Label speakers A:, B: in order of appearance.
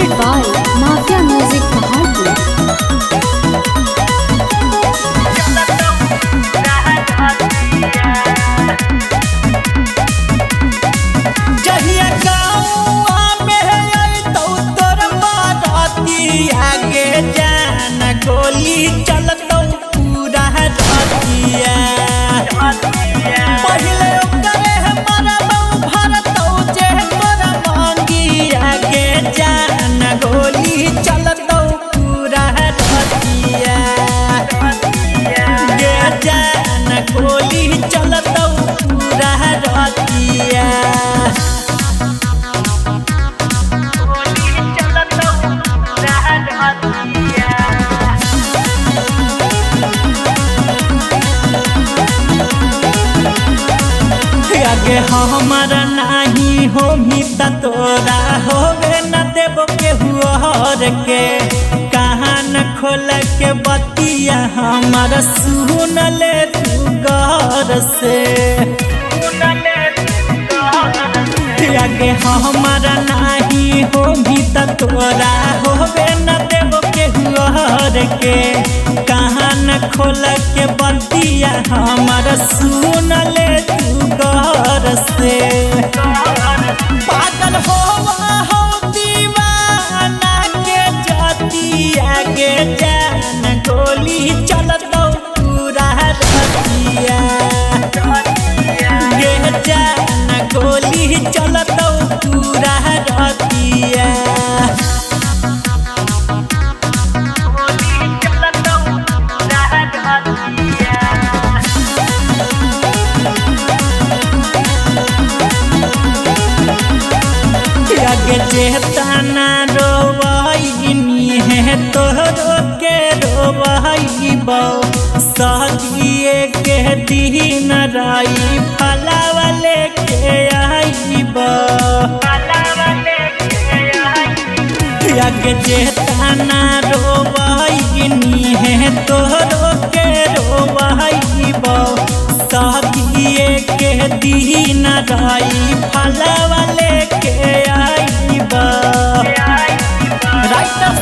A: presented by Mafia Music Paharpur.
B: जहिया गाँवा में आई तो तोर बाराती आगे जान गोली चलतो पूरा रतिया पहिले ओकरे मरबौ भरतौ जे तोरा मांगी आगे जान गोली चलतो पूरा रतिया गे जान गोली चलतो पूरा रतिया आगे हमारा नहीं हो मिता तोरा होवे न देबो के हुआर के कान खोल के बतिया हमारा सुन ले तू गौर से आगे हमारा नहीं हो मिता तोरा होवे न देबो के हुआर के कान खोल के बतिया हमारा सुन ले तू गौर से पागल हो दीवाना के जाती आगे जान गोली चलतो पूरा रतिया गे जान गोली चलतो पूरा रतिया आगे जेतना रोवाइनी है तोहरो के रोवाइबो सदिए के दिन राई फलावा लेके आइबो आगे जेतना रोवाइनी है तोहरो के रोवाइबो सदिए के दिन राई फलावा लेके आइबो राइटर